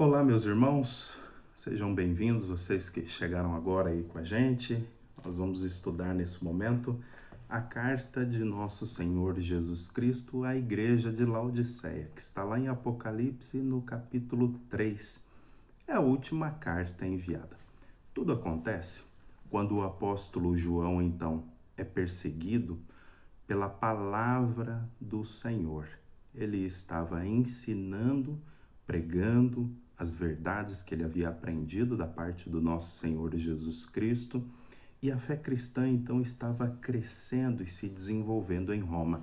Olá, meus irmãos, sejam bem-vindos, vocês que chegaram agora aí com a gente. Nós vamos estudar nesse momento a carta de nosso Senhor Jesus Cristo à igreja de Laodiceia, que está lá em Apocalipse, no capítulo 3. É a última carta enviada. Tudo acontece quando o apóstolo João, então, é perseguido pela palavra do Senhor. Ele estava ensinando, pregando as verdades que ele havia aprendido da parte do nosso Senhor Jesus Cristo, e a fé cristã então estava crescendo e se desenvolvendo em Roma,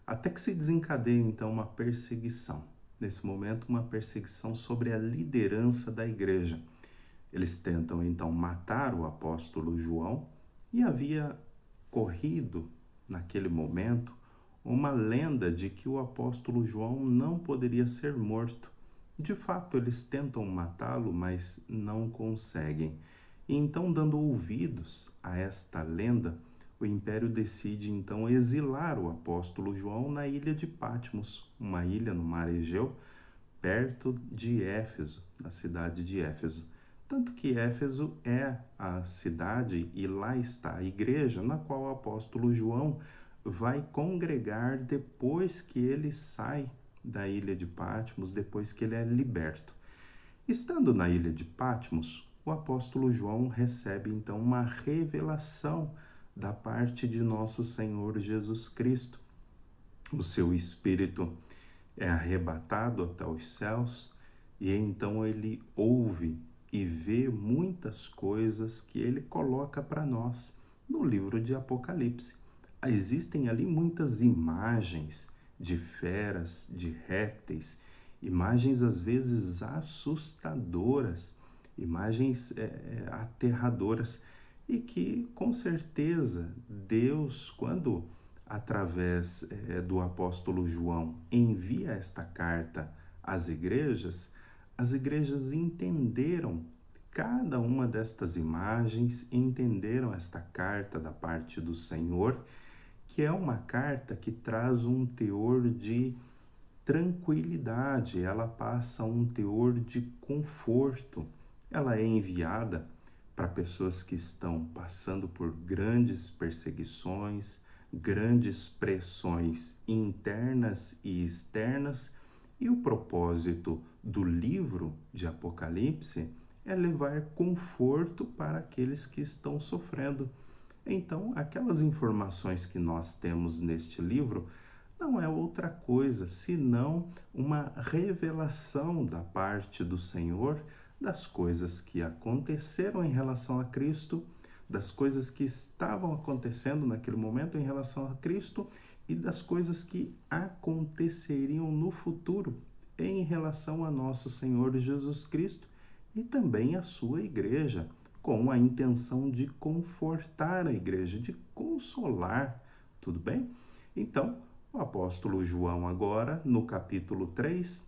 até que se desencadeia então uma perseguição. Nesse momento, uma perseguição sobre a liderança da igreja. Eles tentam então matar o apóstolo João, e havia corrido naquele momento uma lenda de que o apóstolo João não poderia ser morto. De fato, eles tentam matá-lo, mas não conseguem. E então, dando ouvidos a esta lenda, o império decide então exilar o apóstolo João na ilha de Patmos, uma ilha no mar Egeu, perto de Éfeso, da cidade de Éfeso. Tanto que Éfeso é a cidade e lá está a igreja na qual o apóstolo João vai congregar depois que ele sai da ilha de Patmos, depois que ele é liberto. Estando na ilha de Patmos, o apóstolo João recebe então uma revelação da parte de nosso Senhor Jesus Cristo. O seu espírito é arrebatado até os céus e então ele ouve e vê muitas coisas que ele coloca para nós no livro de Apocalipse. Existem ali muitas imagens de feras, de répteis, imagens às vezes assustadoras, imagens aterradoras, e que com certeza Deus, quando através do apóstolo João envia esta carta às igrejas, as igrejas entenderam cada uma destas imagens, entenderam esta carta da parte do Senhor, que é uma carta que traz um teor de tranquilidade, ela passa um teor de conforto. Ela é enviada para pessoas que estão passando por grandes perseguições, grandes pressões internas e externas, e o propósito do livro de Apocalipse é levar conforto para aqueles que estão sofrendo. Então, aquelas informações que nós temos neste livro não é outra coisa senão uma revelação da parte do Senhor das coisas que aconteceram em relação a Cristo, das coisas que estavam acontecendo naquele momento em relação a Cristo e das coisas que aconteceriam no futuro em relação a nosso Senhor Jesus Cristo e também a sua igreja, com a intenção de confortar a igreja, de consolar, tudo bem? Então, o apóstolo João agora, no capítulo 3,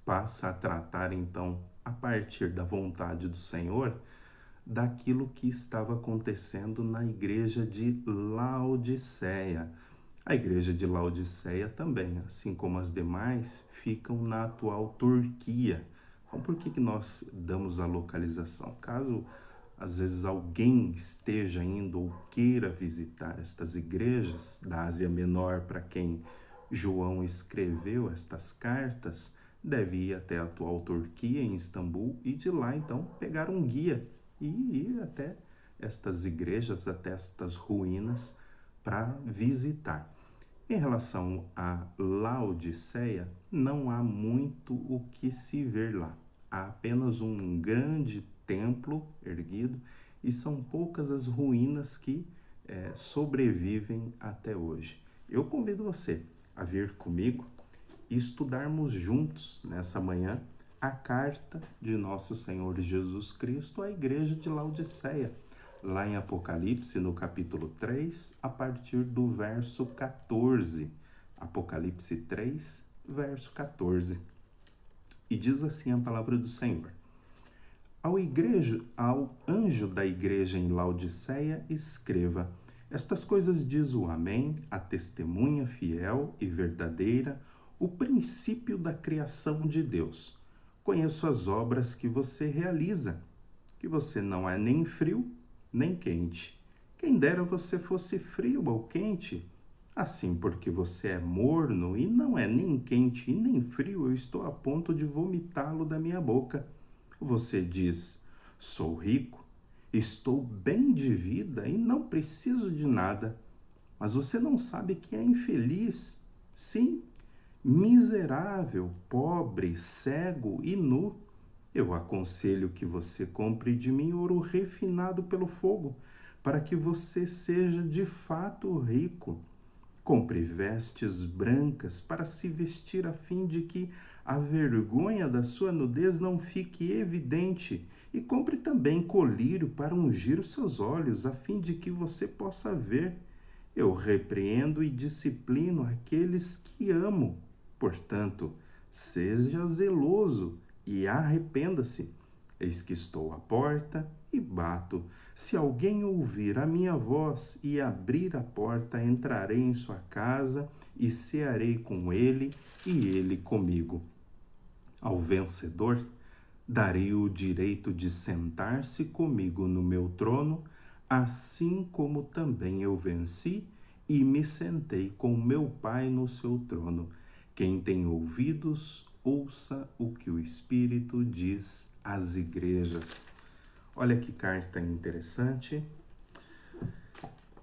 passa a tratar então, a partir da vontade do Senhor, daquilo que estava acontecendo na igreja de Laodiceia. A igreja de Laodiceia também, assim como as demais, ficam na atual Turquia. Então, por que nós damos a localização? Caso às vezes alguém esteja indo ou queira visitar estas igrejas da Ásia Menor, para quem João escreveu estas cartas, deve ir até a atual Turquia, em Istambul, e de lá então pegar um guia e ir até estas igrejas, até estas ruínas, para visitar. Em relação a Laodiceia, não há muito o que se ver lá. Há apenas um grande templo erguido e são poucas as ruínas que sobrevivem até hoje. Eu convido você a vir comigo e estudarmos juntos nessa manhã a carta de nosso Senhor Jesus Cristo à igreja de Laodiceia, lá em Apocalipse, no capítulo 3, a partir do verso 14. Apocalipse 3, verso 14. E diz assim a palavra do Senhor: Ao anjo da igreja em Laodiceia escreva: Estas coisas diz o Amém, a testemunha fiel e verdadeira, o princípio da criação de Deus. Conheço as obras que você realiza, que você não é nem frio nem quente. Quem dera você fosse frio ou quente. Assim, porque você é morno e não é nem quente e nem frio, eu estou a ponto de vomitá-lo da minha boca. Você diz: sou rico, estou bem de vida e não preciso de nada. Mas você não sabe que é infeliz. Sim, miserável, pobre, cego e nu. Eu aconselho que você compre de mim ouro refinado pelo fogo, para que você seja de fato rico. Compre vestes brancas para se vestir, a fim de que a vergonha da sua nudez não fique evidente. E compre também colírio para ungir os seus olhos, a fim de que você possa ver. Eu repreendo e disciplino aqueles que amo. Portanto, seja zeloso e arrependa-se. Eis que estou à porta e bato. Se alguém ouvir a minha voz e abrir a porta, entrarei em sua casa e cearei com ele e ele comigo. Ao vencedor, darei o direito de sentar-se comigo no meu trono, assim como também eu venci e me sentei com meu Pai no seu trono. Quem tem ouvidos, ouça o que o Espírito diz às igrejas. Olha que carta interessante.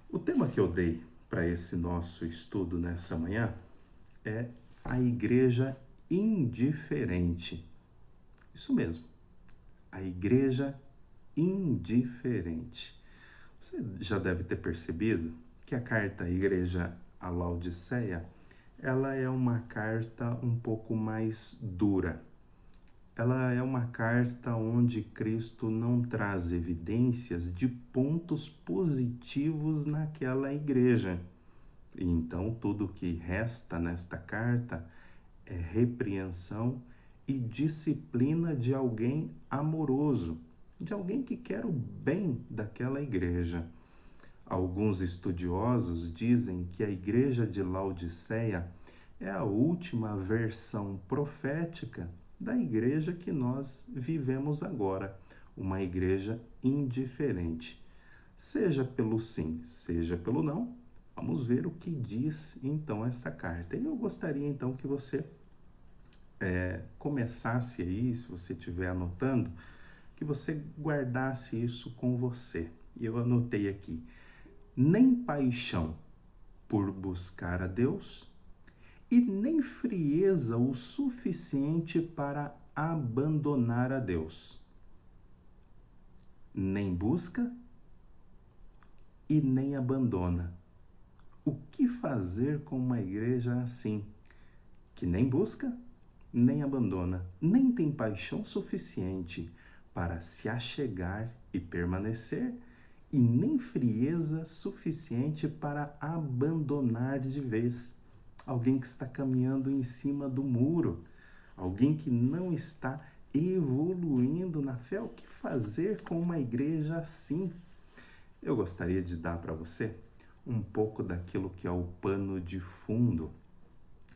O tema que eu dei para esse nosso estudo nessa manhã é a igreja indiferente. Isso mesmo, a igreja indiferente. Você já deve ter percebido que a carta à igreja à Laodiceia, ela é uma carta um pouco mais dura. Ela é uma carta onde Cristo não traz evidências de pontos positivos naquela igreja. Então, tudo o que resta nesta carta é repreensão e disciplina de alguém amoroso, de alguém que quer o bem daquela igreja. Alguns estudiosos dizem que a igreja de Laodiceia é a última versão profética da igreja que nós vivemos agora, uma igreja indiferente. Seja pelo sim, seja pelo não, vamos ver o que diz então essa carta. E eu gostaria então que você começasse aí, se você estiver anotando, que você guardasse isso com você. E eu anotei aqui: nem paixão por buscar a Deus e nem frieza o suficiente para abandonar a Deus. Nem busca e nem abandona. O que fazer com uma igreja assim, que nem busca, nem abandona, nem tem paixão suficiente para se achegar e permanecer, e nem frieza suficiente para abandonar de vez? Alguém que está caminhando em cima do muro, alguém que não está evoluindo na fé. O que fazer com uma igreja assim? Eu gostaria de dar para você um pouco daquilo que é o pano de fundo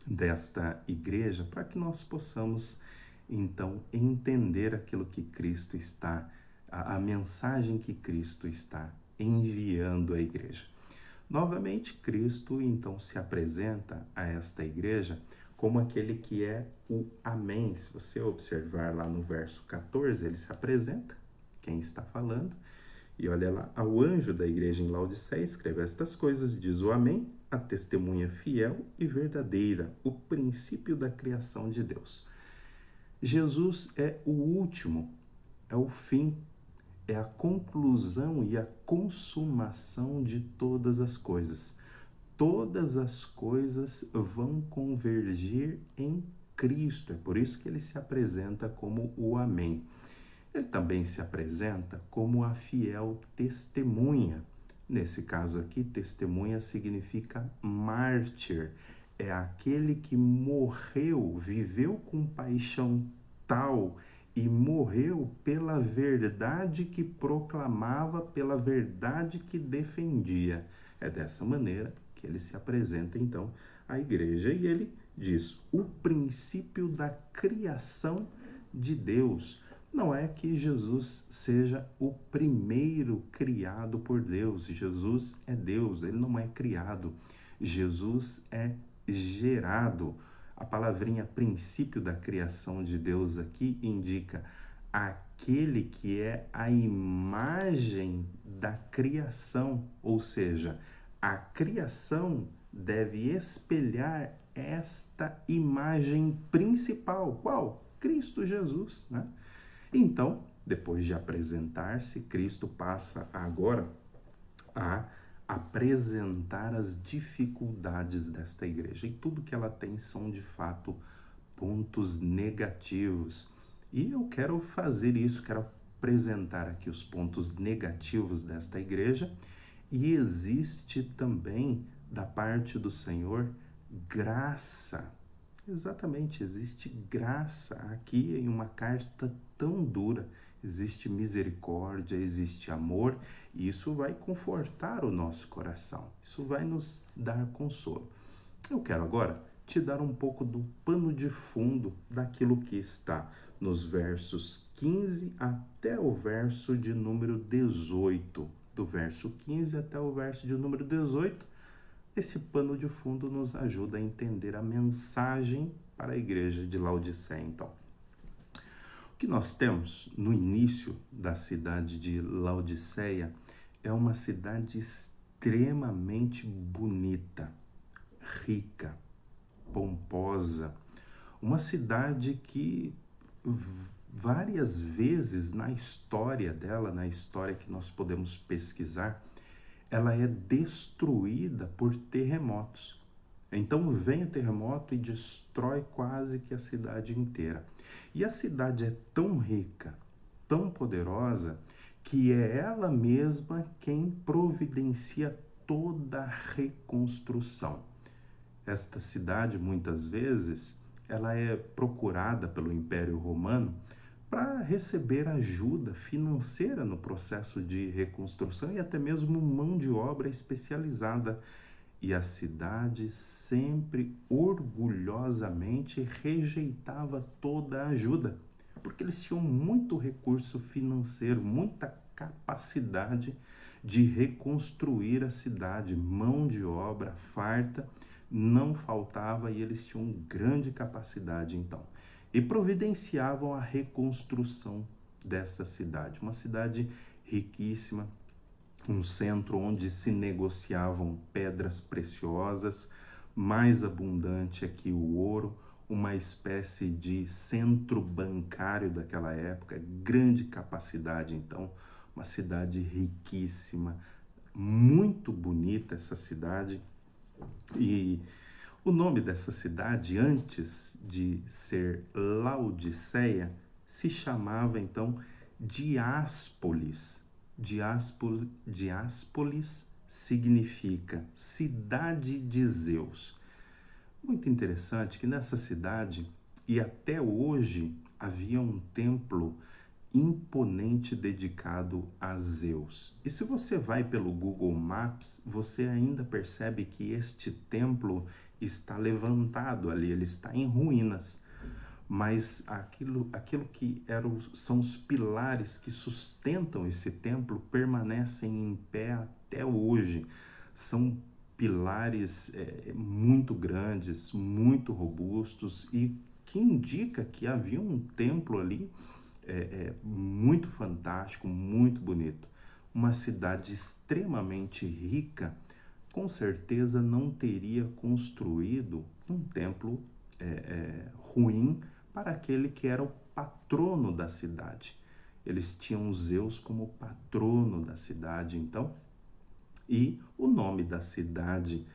desta igreja, para que nós possamos então entender aquilo que Cristo está, a mensagem que Cristo está enviando à igreja. Novamente, Cristo então se apresenta a esta igreja como aquele que é o Amém. Se você observar lá no verso 14, ele se apresenta, quem está falando, e olha lá: ao anjo da igreja em Laodiceia escreve estas coisas, diz o Amém, a testemunha fiel e verdadeira, o princípio da criação de Deus. Jesus é o último, é o fim, é a conclusão e a consumação de todas as coisas. Todas as coisas vão convergir em Cristo. É por isso que ele se apresenta como o Amém. Ele também se apresenta como a fiel testemunha. Nesse caso aqui, testemunha significa mártir. É aquele que morreu, viveu com paixão tal e morreu pela verdade que proclamava, pela verdade que defendia. É dessa maneira que ele se apresenta então à igreja, e ele diz: o princípio da criação de Deus. Não é que Jesus seja o primeiro criado por Deus. Jesus é Deus, ele não é criado. Jesus é gerado. A palavrinha princípio da criação de Deus aqui indica aquele que é a imagem da criação, ou seja, a criação deve espelhar esta imagem principal. Qual? Cristo Jesus, né? Então, depois de apresentar-se, Cristo passa agora a apresentar as dificuldades desta igreja. E tudo que ela tem são, de fato, pontos negativos. E eu quero fazer isso, quero apresentar aqui os pontos negativos desta igreja. E existe também, da parte do Senhor, graça. Exatamente, existe graça aqui em uma carta tão dura. Existe misericórdia, existe amor, e isso vai confortar o nosso coração. Isso vai nos dar consolo. Eu quero agora te dar um pouco do pano de fundo daquilo que está nos versos 15 até o verso de número 18. Do verso 15 até o verso de número 18, esse pano de fundo nos ajuda a entender a mensagem para a igreja de Laodiceia. Então, o que nós temos no início da cidade de Laodiceia é uma cidade extremamente bonita, rica, pomposa, uma cidade que várias vezes na história dela, na história que nós podemos pesquisar, ela é destruída por terremotos. Então vem o terremoto e destrói quase que a cidade inteira. E a cidade é tão rica, tão poderosa, que é ela mesma quem providencia toda a reconstrução. Esta cidade, muitas vezes, ela é procurada pelo Império Romano para receber ajuda financeira no processo de reconstrução e até mesmo mão de obra especializada. E a cidade sempre orgulhosamente rejeitava toda a ajuda, porque eles tinham muito recurso financeiro, muita capacidade de reconstruir a cidade, mão de obra farta, não faltava e eles tinham grande capacidade então. E providenciavam a reconstrução dessa cidade, uma cidade riquíssima, um centro onde se negociavam pedras preciosas, mais abundante aqui o ouro, uma espécie de centro bancário daquela época, grande capacidade então, uma cidade riquíssima, muito bonita essa cidade. E o nome dessa cidade, antes de ser Laodiceia, se chamava então Diáspoli. Diáspoli significa cidade de Zeus. Muito interessante que nessa cidade, e até hoje, havia um templo imponente dedicado a Zeus. E se você vai pelo Google Maps, você ainda percebe que este templo está levantado ali, ele está em ruínas. Mas aquilo que são os pilares que sustentam esse templo permanecem em pé até hoje. São pilares muito grandes, muito robustos e que indica que havia um templo ali muito fantástico, muito bonito. Uma cidade extremamente rica, com certeza não teria construído um templo ruim para aquele que era o patrono da cidade. Eles tinham Zeus como patrono da cidade, então, e o nome da cidade,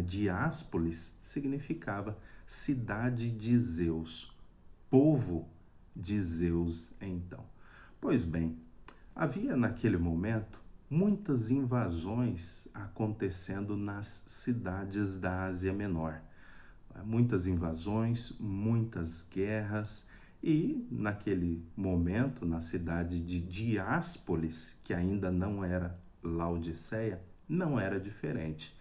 Diáspoli, significava cidade de Zeus, povo de Zeus, então. Pois bem, havia naquele momento muitas invasões acontecendo nas cidades da Ásia Menor. Muitas invasões, muitas guerras, e naquele momento, na cidade de Diáspoli, que ainda não era Laodiceia, não era diferente.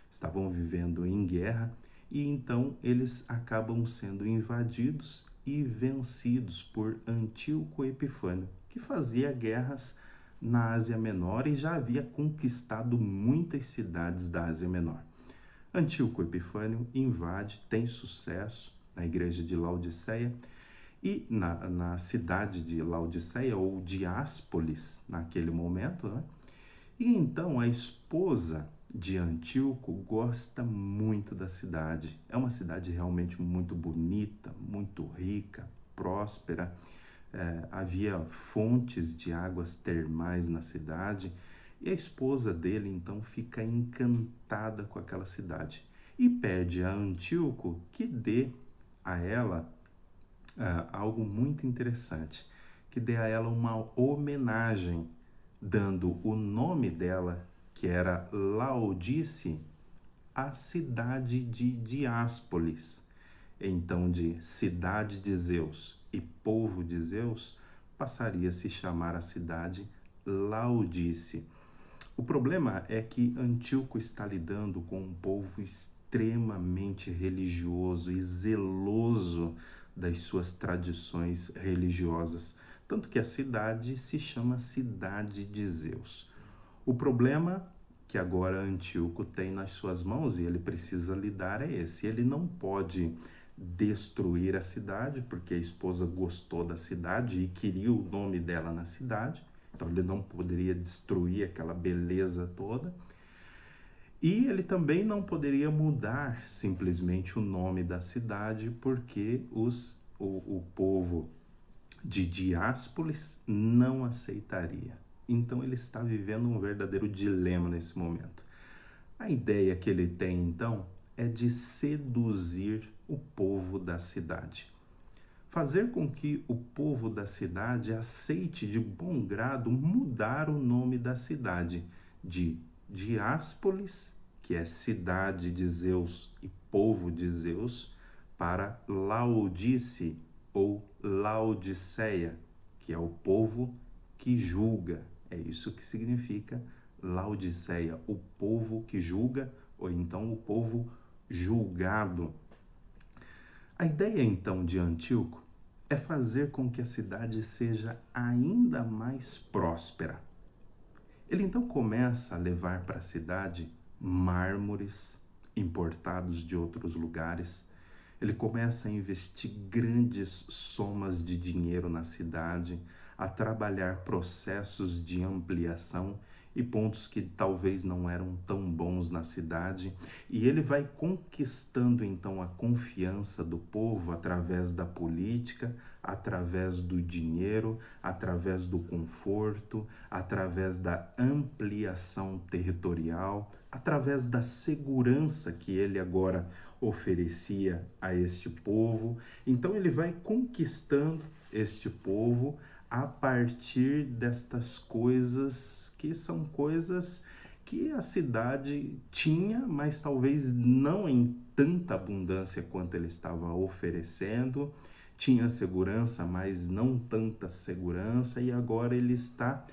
Estavam vivendo em guerra e então eles acabam sendo invadidos e vencidos por Antíoco Epifânio, que fazia guerras na Ásia Menor e já havia conquistado muitas cidades da Ásia Menor. Antíoco Epifânio invade, tem sucesso na igreja de Laodiceia e na cidade de Laodiceia, ou Diápolis, naquele momento, né? E então a esposa de Antíoco gosta muito da cidade. É uma cidade realmente muito bonita, muito rica, próspera. Havia fontes de águas termais na cidade. E a esposa dele então fica encantada com aquela cidade e pede a Antíoco que dê a ela algo muito interessante, que dê a ela uma homenagem, dando o nome dela, que era Laodice, à cidade de Diápolis. Então, de cidade de Zeus e povo de Zeus, passaria a se chamar a cidade Laodice. O problema é que Antíoco está lidando com um povo extremamente religioso e zeloso das suas tradições religiosas, tanto que a cidade se chama Cidade de Zeus. O problema que agora Antíoco tem nas suas mãos e ele precisa lidar é esse. Ele não pode destruir a cidade, porque a esposa gostou da cidade e queria o nome dela na cidade, então ele não poderia destruir aquela beleza toda. E ele também não poderia mudar simplesmente o nome da cidade, porque o povo de Diápolis não aceitaria. Então ele está vivendo um verdadeiro dilema nesse momento. A ideia que ele tem então é de seduzir o povo da cidade. Fazer com que o povo da cidade aceite de bom grado mudar o nome da cidade de Diápolis, que é cidade de Zeus e povo de Zeus, para Laodice ou Laodiceia, que é o povo que julga. É isso que significa Laodiceia, o povo que julga, ou então o povo julgado. A ideia então de Antíoco é fazer com que a cidade seja ainda mais próspera. Ele então começa a levar para a cidade mármores importados de outros lugares. Ele começa a investir grandes somas de dinheiro na cidade, a trabalhar processos de ampliação e pontos que talvez não eram tão bons na cidade, e ele vai conquistando então a confiança do povo através da política, através do dinheiro, através do conforto, através da ampliação territorial, através da segurança que ele agora oferecia a este povo. Então ele vai conquistando este povo a partir destas coisas que são coisas que a cidade tinha, mas talvez não em tanta abundância quanto ele estava oferecendo. Tinha segurança, mas não tanta segurança, e agora ele está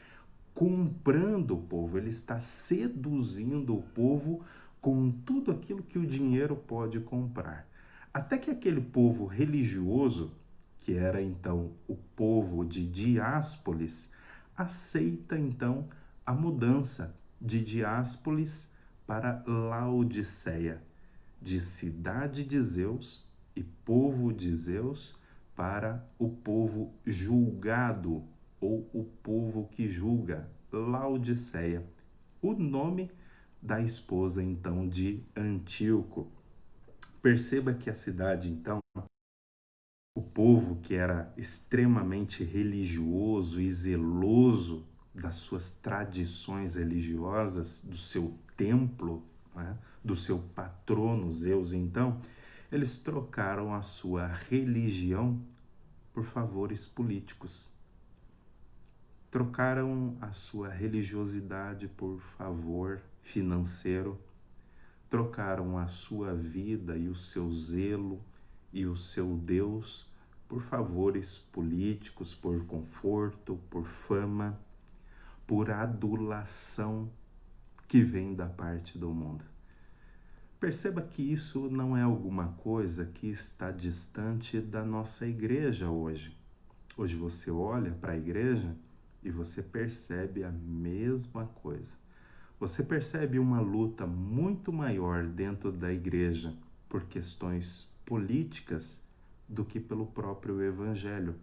comprando o povo, ele está seduzindo o povo com tudo aquilo que o dinheiro pode comprar. Até que aquele povo religioso, que era então o povo de Diápolis, aceita então a mudança de Diápolis para Laodiceia, de cidade de Zeus e povo de Zeus para o povo julgado, ou o povo que julga, Laodiceia, o nome da esposa então de Antíoco. Perceba que a cidade então, o povo que era extremamente religioso e zeloso das suas tradições religiosas, do seu templo, né, do seu patrono Zeus, então, eles trocaram a sua religião por favores políticos. Trocaram a sua religiosidade por favor financeiro. Trocaram a sua vida e o seu zelo e o seu Deus por favores políticos, por conforto, por fama, por adulação que vem da parte do mundo. Perceba que isso não é alguma coisa que está distante da nossa igreja hoje. Hoje você olha para a igreja e você percebe a mesma coisa. Você percebe uma luta muito maior dentro da igreja por questões políticas do que pelo próprio evangelho.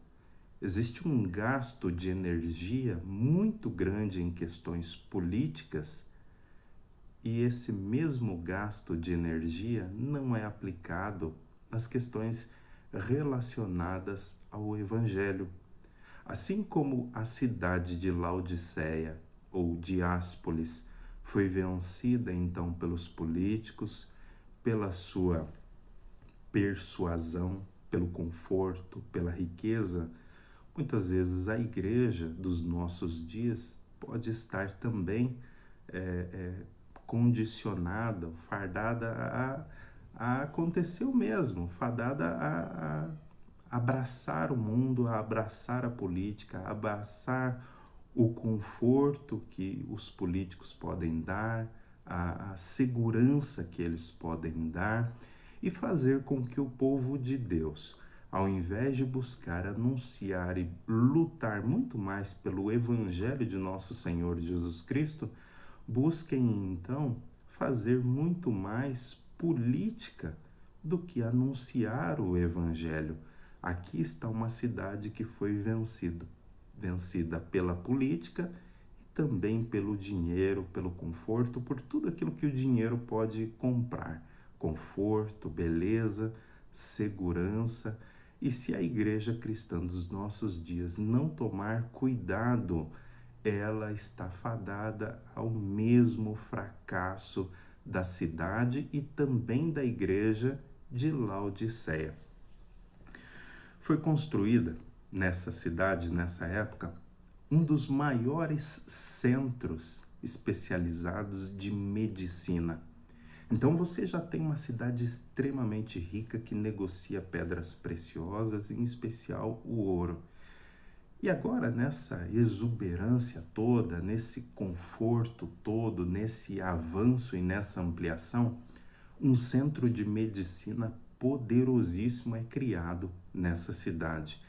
Existe um gasto de energia muito grande em questões políticas e esse mesmo gasto de energia não é aplicado nas questões relacionadas ao evangelho. Assim como a cidade de Laodiceia ou Diápolis foi vencida então pelos políticos, pela sua persuasão, pelo conforto, pela riqueza, muitas vezes a igreja dos nossos dias pode estar também condicionada, fardada a acontecer o mesmo, fadada a abraçar o mundo, a abraçar a política, a abraçar o conforto que os políticos podem dar, a segurança que eles podem dar e fazer com que o povo de Deus, ao invés de buscar anunciar e lutar muito mais pelo evangelho de nosso Senhor Jesus Cristo, busquem então fazer muito mais política do que anunciar o evangelho. Aqui está uma cidade que foi vencida pela política e também pelo dinheiro, pelo conforto, por tudo aquilo que o dinheiro pode comprar. Conforto, beleza, segurança. E se a igreja cristã dos nossos dias não tomar cuidado, ela está fadada ao mesmo fracasso da cidade e também da igreja de Laodiceia. Foi construída nessa cidade, nessa época, um dos maiores centros especializados de medicina. Então você já tem uma cidade extremamente rica que negocia pedras preciosas, em especial o ouro. E agora, nessa exuberância toda, nesse conforto todo, nesse avanço e nessa ampliação, um centro de medicina poderosíssimo é criado nessa cidade,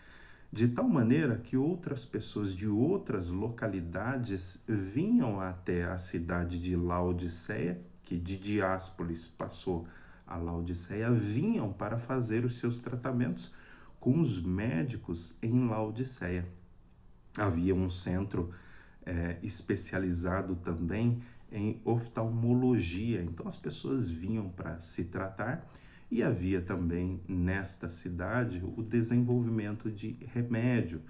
de tal maneira que outras pessoas de outras localidades vinham até a cidade de Laodiceia, que de Diápolis passou a Laodiceia, vinham para fazer os seus tratamentos com os médicos em Laodiceia. Havia um centro especializado também em oftalmologia, então as pessoas vinham para se tratar e havia também nesta cidade o desenvolvimento de remédio,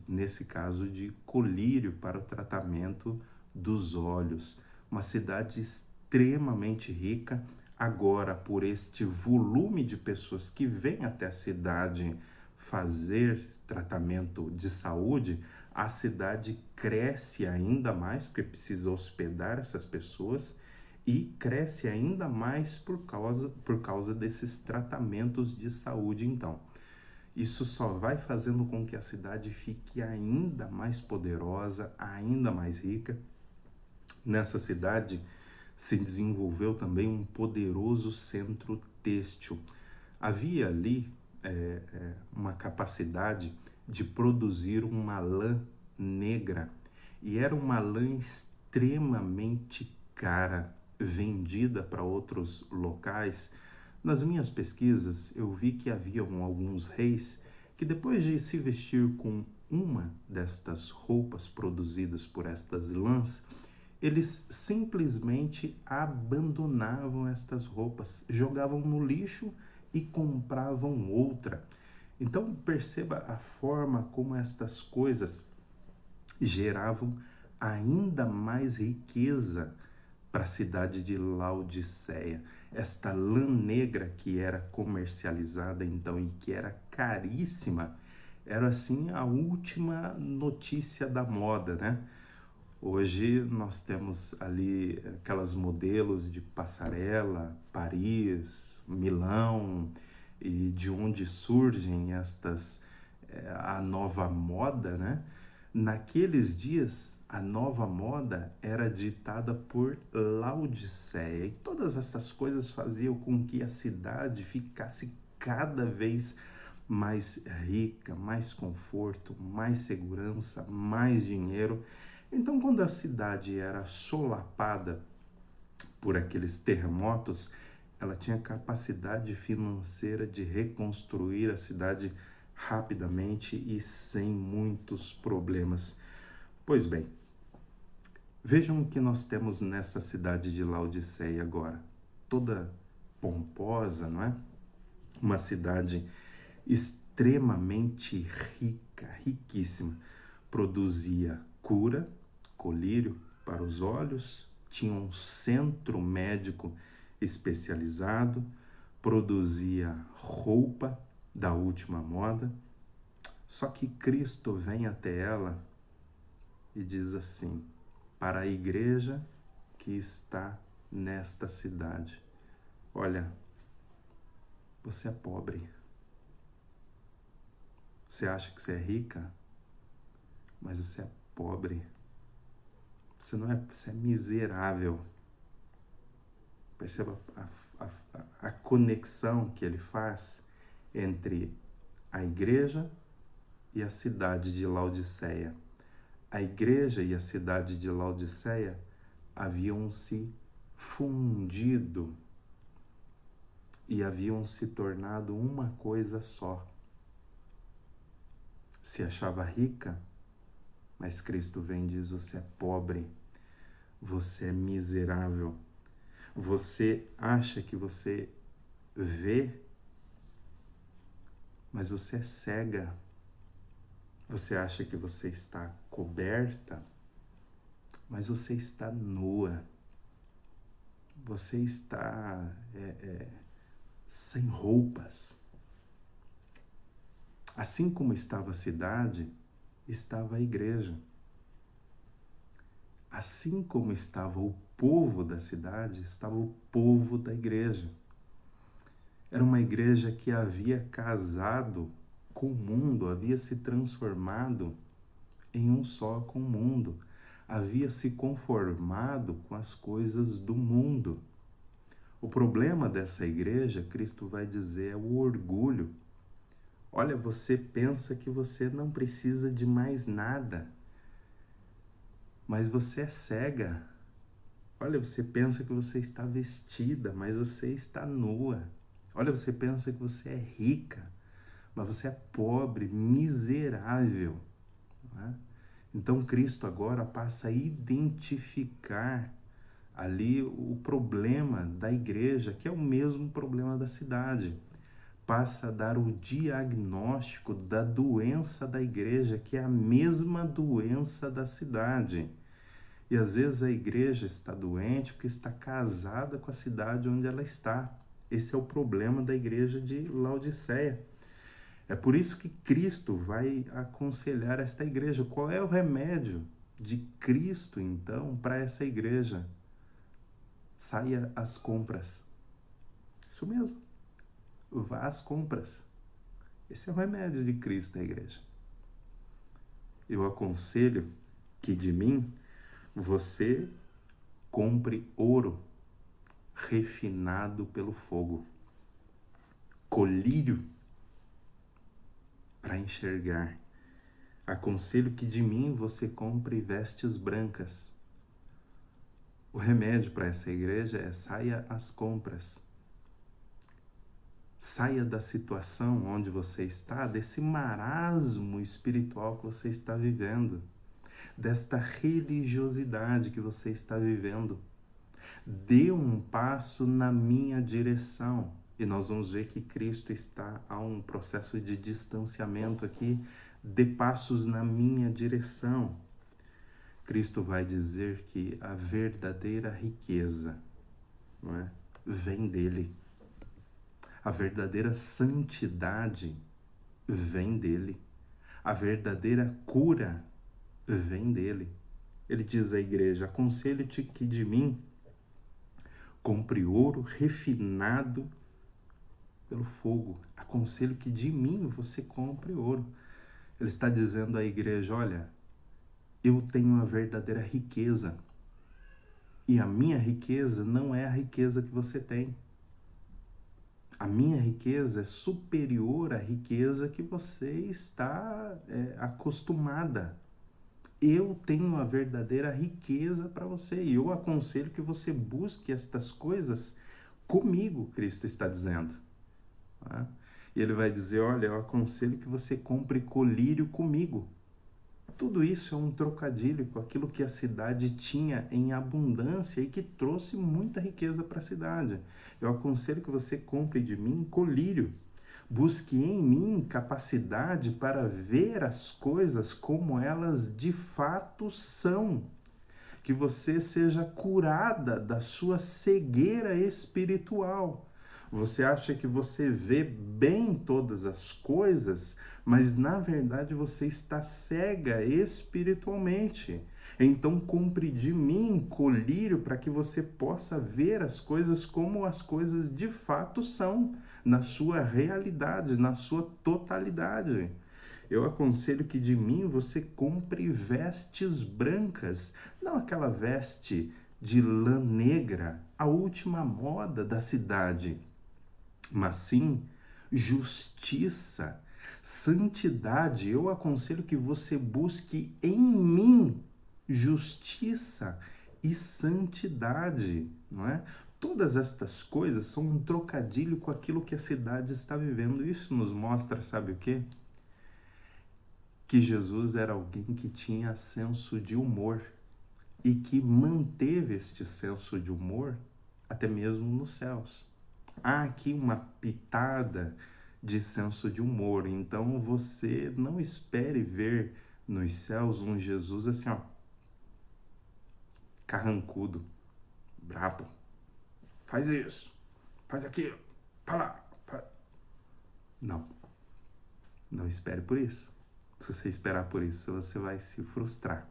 nesse caso de colírio para o tratamento dos olhos. Uma cidade extremamente rica, agora por este volume de pessoas que vêm até a cidade fazer tratamento de saúde, a cidade cresce ainda mais, porque precisa hospedar essas pessoas, e cresce ainda mais por causa desses tratamentos de saúde. Então, isso só vai fazendo com que a cidade fique ainda mais poderosa, ainda mais rica. Nessa cidade se desenvolveu também um poderoso centro têxtil. Havia ali uma capacidade de produzir uma lã negra, e era uma lã extremamente cara, vendida para outros locais. Nas minhas pesquisas, eu vi que haviam alguns reis que, depois de se vestir com uma destas roupas produzidas por estas lãs, eles simplesmente abandonavam estas roupas, jogavam no lixo e compravam outra. Então perceba a forma como estas coisas geravam ainda mais riqueza para a cidade de Laodiceia. Esta lã negra que era comercializada então e que era caríssima, era assim a última notícia da moda, né? Hoje nós temos ali aquelas modelos de passarela, Paris, Milão, e de onde surgem a nova moda, né? Naqueles dias, a nova moda era ditada por Laodiceia, e todas essas coisas faziam com que a cidade ficasse cada vez mais rica, mais conforto, mais segurança, mais dinheiro. Então, quando a cidade era solapada por aqueles terremotos, ela tinha capacidade financeira de reconstruir a cidade rapidamente e sem muitos problemas. Pois bem, vejam o que nós temos nessa cidade de Laodiceia agora. Toda pomposa, não é? Uma cidade extremamente rica, riquíssima. Produzia cura, colírio para os olhos, tinha um centro médico especializado, produzia roupa da última moda. Só que Cristo vem até ela e diz assim, para a igreja que está nesta cidade: olha, você é pobre. Você acha que você é rica, mas você é pobre. Você é miserável. Perceba a conexão que ele faz entre a igreja e a cidade de Laodiceia. A igreja e a cidade de Laodiceia haviam se fundido e haviam se tornado uma coisa só. Se achava rica, mas Cristo vem e diz: você é pobre, você é miserável, você acha que você vê, mas você é cega. Você acha que você está coberta, mas você está nua. Você está sem roupas. Assim como estava a cidade, estava a igreja. Assim como estava o povo da cidade, estava o povo da igreja. Era uma igreja que havia casado com o mundo, havia se transformado em um só com o mundo, havia se conformado com as coisas do mundo. O problema dessa igreja, Cristo vai dizer, é o orgulho. Olha, você pensa que você não precisa de mais nada, mas você é cega. Olha, você pensa que você está vestida, mas você está nua. Olha, você pensa que você é rica, mas você é pobre, miserável. Não é? Então Cristo agora passa a identificar ali o problema da igreja, que é o mesmo problema da cidade. Passa a dar o diagnóstico da doença da igreja, que é a mesma doença da cidade. E às vezes a igreja está doente porque está casada com a cidade onde ela está. Esse é o problema da igreja de Laodiceia. É por isso que Cristo vai aconselhar esta igreja. Qual é o remédio de Cristo, então, para essa igreja? Saia às compras. Isso mesmo. Vá às compras. Esse é o remédio de Cristo à igreja. Eu aconselho que de mim você compre ouro refinado pelo fogo, colírio para enxergar. Aconselho que de mim você compre vestes brancas. O remédio para essa igreja é: saia às compras. Saia da situação onde você está, desse marasmo espiritual que você está vivendo, desta religiosidade que você está vivendo. Dê um passo na minha direção. E nós vamos ver que Cristo está a um processo de distanciamento aqui. Dê passos na minha direção. Cristo vai dizer que a verdadeira riqueza, não é, vem dele. A verdadeira santidade vem dele. A verdadeira cura vem dele. Ele diz à igreja: aconselho-te que de mim compre ouro refinado pelo fogo. Aconselho que de mim você compre ouro. Ele está dizendo à igreja: olha, eu tenho a verdadeira riqueza. E a minha riqueza não é a riqueza que você tem. A minha riqueza é superior à riqueza que você está acostumada. Eu tenho a verdadeira riqueza para você e eu aconselho que você busque estas coisas comigo, Cristo está dizendo. Né? E ele vai dizer, olha, eu aconselho que você compre colírio comigo. Tudo isso é um trocadilho com aquilo que a cidade tinha em abundância e que trouxe muita riqueza para a cidade. Eu aconselho que você compre de mim colírio. Busque em mim capacidade para ver as coisas como elas de fato são. Que você seja curada da sua cegueira espiritual. Você acha que você vê bem todas as coisas, mas na verdade você está cega espiritualmente. Então compre de mim colírio para que você possa ver as coisas como as coisas de fato são, na sua realidade, na sua totalidade. Eu aconselho que de mim você compre vestes brancas, não aquela veste de lã negra, a última moda da cidade, mas sim justiça, santidade. Eu aconselho que você busque em mim justiça e santidade, não é? Todas estas coisas são um trocadilho com aquilo que a cidade está vivendo. Isso nos mostra, sabe o quê? Que Jesus era alguém que tinha senso de humor e que manteve este senso de humor até mesmo nos céus. Há aqui uma pitada de senso de humor, então você não espere ver nos céus um Jesus assim, ó, carrancudo, brabo, faz isso, faz aquilo, para lá. Não, não espere por isso. Se você esperar por isso, você vai se frustrar.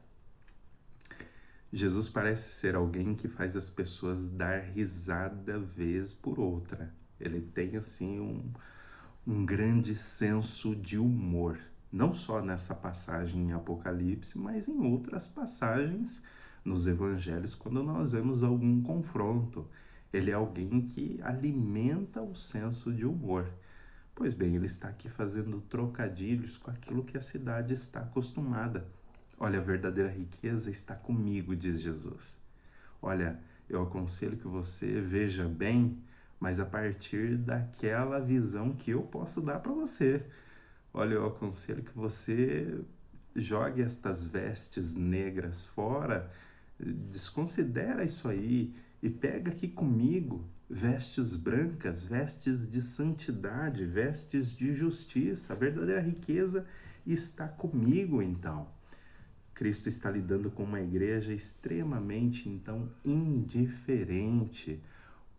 Jesus parece ser alguém que faz as pessoas dar risada vez por outra. Ele tem assim um grande senso de humor, não só nessa passagem em Apocalipse, mas em outras passagens nos evangelhos, quando nós vemos algum confronto. Ele é alguém que alimenta o senso de humor. Pois bem, ele está aqui fazendo trocadilhos com aquilo que a cidade está acostumada. Olha, a verdadeira riqueza está comigo, diz Jesus. Olha, eu aconselho que você veja bem, mas a partir daquela visão que eu posso dar para você. Olha, eu aconselho que você jogue estas vestes negras fora, desconsidera isso aí e pega aqui comigo vestes brancas, vestes de santidade, vestes de justiça. A verdadeira riqueza está comigo, então. Cristo está lidando com uma igreja extremamente, então, indiferente.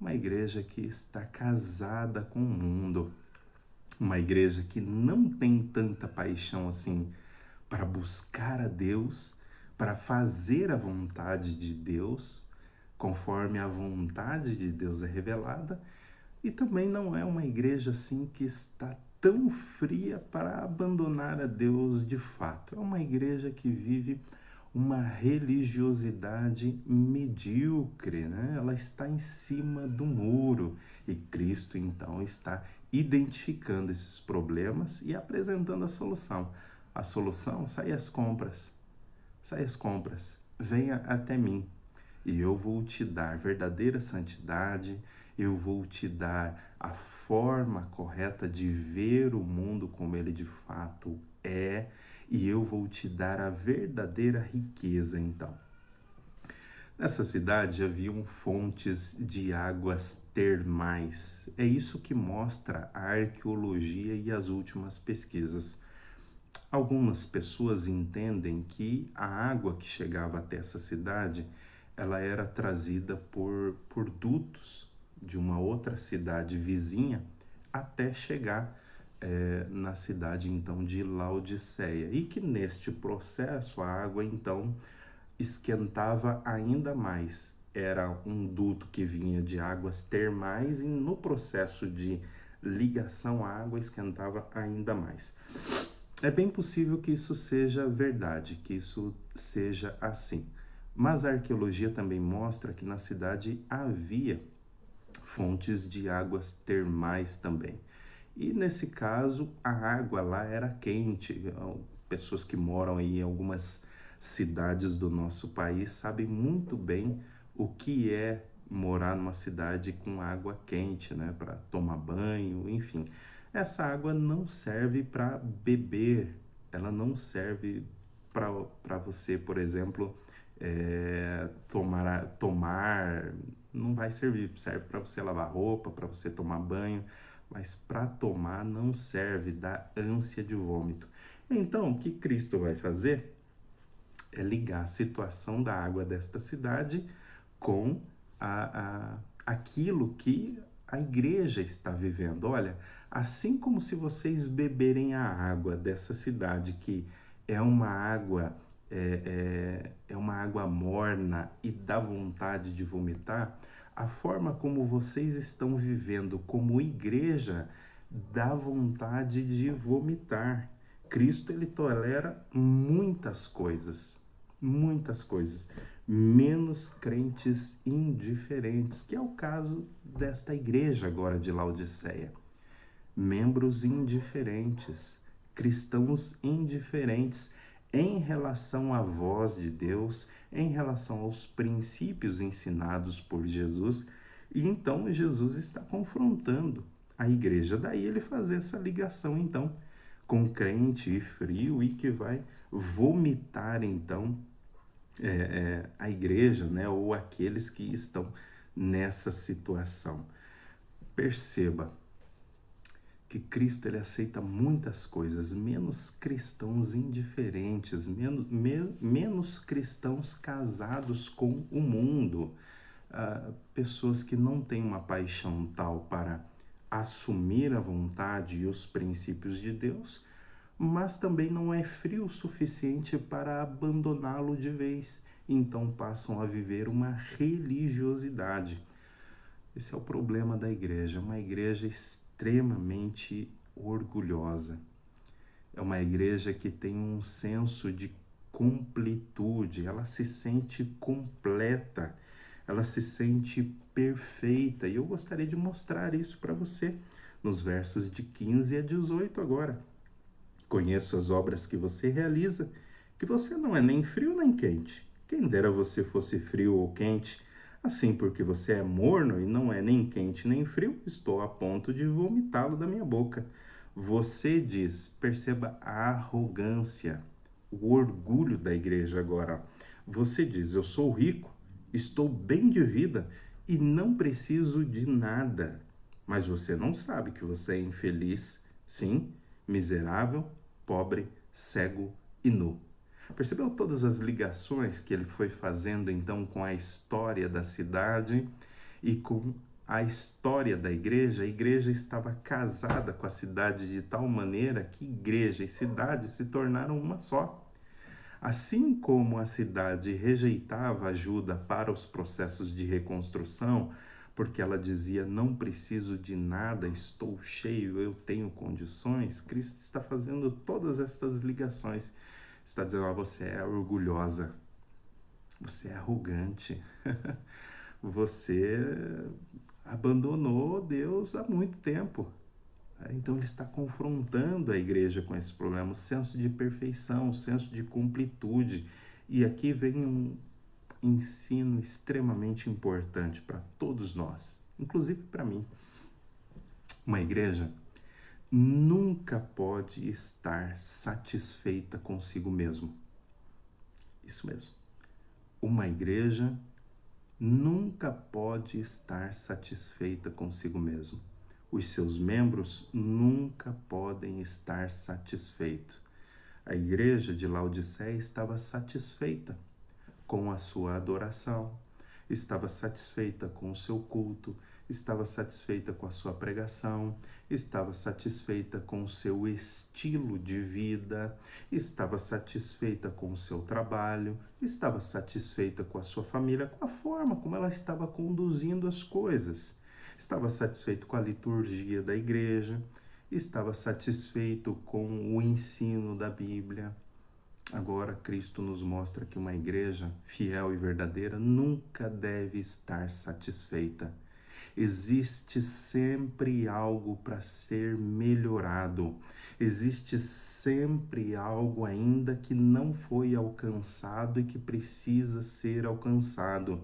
Uma igreja que está casada com o mundo. Uma igreja que não tem tanta paixão assim para buscar a Deus, para fazer a vontade de Deus, conforme a vontade de Deus é revelada, e também não é uma igreja assim que está tão fria para abandonar a Deus de fato. É uma igreja que vive uma religiosidade medíocre, né? Ela está em cima do muro e Cristo então está identificando esses problemas e apresentando a solução. A solução, sai às compras, venha até mim e eu vou te dar verdadeira santidade, eu vou te dar a forma correta de ver o mundo como ele de fato é, e eu vou te dar a verdadeira riqueza, então. Nessa cidade haviam fontes de águas termais. É isso que mostra a arqueologia e as últimas pesquisas. Algumas pessoas entendem que a água que chegava até essa cidade, ela era trazida por dutos de uma outra cidade vizinha até chegar na cidade então de Laodiceia, e que neste processo a água então esquentava ainda mais. Era um duto que vinha de águas termais e no processo de ligação a água esquentava ainda mais. É bem possível que isso seja verdade, que isso seja assim. Mas a arqueologia também mostra que na cidade havia fontes de águas termais também. E nesse caso, a água lá era quente. Pessoas que moram aí em algumas cidades do nosso país sabem muito bem o que é morar numa cidade com água quente, né, para tomar banho, enfim. Essa água não serve para beber, ela não serve para você, por exemplo, tomar, não vai servir, serve para você lavar roupa, para você tomar banho, mas para tomar não serve, dá ânsia de vômito. Então, o que Cristo vai fazer é ligar a situação da água desta cidade com aquilo que a igreja está vivendo. Olha, assim como se vocês beberem a água dessa cidade, que é uma água é uma água morna e dá vontade de vomitar, a forma como vocês estão vivendo como igreja dá vontade de vomitar. Cristo, ele tolera muitas coisas, menos crentes indiferentes, que é o caso desta igreja agora de Laodiceia. Membros indiferentes, cristãos indiferentes em relação à voz de Deus, em relação aos princípios ensinados por Jesus, e então Jesus está confrontando a igreja. Daí ele fazer essa ligação, então, com crente e frio, e que vai vomitar, então, a igreja, né, ou aqueles que estão nessa situação. Perceba que Cristo, ele aceita muitas coisas, menos cristãos indiferentes, menos cristãos casados com o mundo, pessoas que não têm uma paixão tal para assumir a vontade e os princípios de Deus, mas também não é frio o suficiente para abandoná-lo de vez, então passam a viver uma religiosidade. Esse é o problema da igreja, uma igreja extremamente orgulhosa. É uma igreja que tem um senso de completude, ela se sente completa, ela se sente perfeita. E eu gostaria de mostrar isso para você nos versos de 15 a 18 agora. Conheço as obras que você realiza, que você não é nem frio nem quente. Quem dera você fosse frio ou quente. Assim, porque você é morno e não é nem quente nem frio, estou a ponto de vomitá-lo da minha boca. Você diz, perceba a arrogância, o orgulho da igreja agora. Você diz, eu sou rico, estou bem de vida e não preciso de nada. Mas você não sabe que você é infeliz, sim, miserável, pobre, cego e nu. Percebeu todas as ligações que ele foi fazendo então com a história da cidade e com a história da igreja? A igreja estava casada com a cidade de tal maneira que igreja e cidade se tornaram uma só. Assim como a cidade rejeitava ajuda para os processos de reconstrução, porque ela dizia, não preciso de nada, estou cheio, eu tenho condições, Cristo está fazendo todas estas ligações. Está dizendo, você é orgulhosa, você é arrogante, você abandonou Deus há muito tempo. Então ele está confrontando a igreja com esse problema, o senso de perfeição, o senso de completude. E aqui vem um ensino extremamente importante para todos nós, inclusive para mim. Uma igreja nunca pode estar satisfeita consigo mesmo. Isso mesmo. Uma igreja nunca pode estar satisfeita consigo mesmo. Os seus membros nunca podem estar satisfeitos. A igreja de Laodiceia estava satisfeita com a sua adoração, estava satisfeita com o seu culto, estava satisfeita com a sua pregação, estava satisfeita com o seu estilo de vida, estava satisfeita com o seu trabalho, estava satisfeita com a sua família, com a forma como ela estava conduzindo as coisas. Estava satisfeito com a liturgia da igreja, estava satisfeito com o ensino da Bíblia. Agora, Cristo nos mostra que uma igreja fiel e verdadeira nunca deve estar satisfeita. Existe sempre algo para ser melhorado. Existe sempre algo ainda que não foi alcançado e que precisa ser alcançado.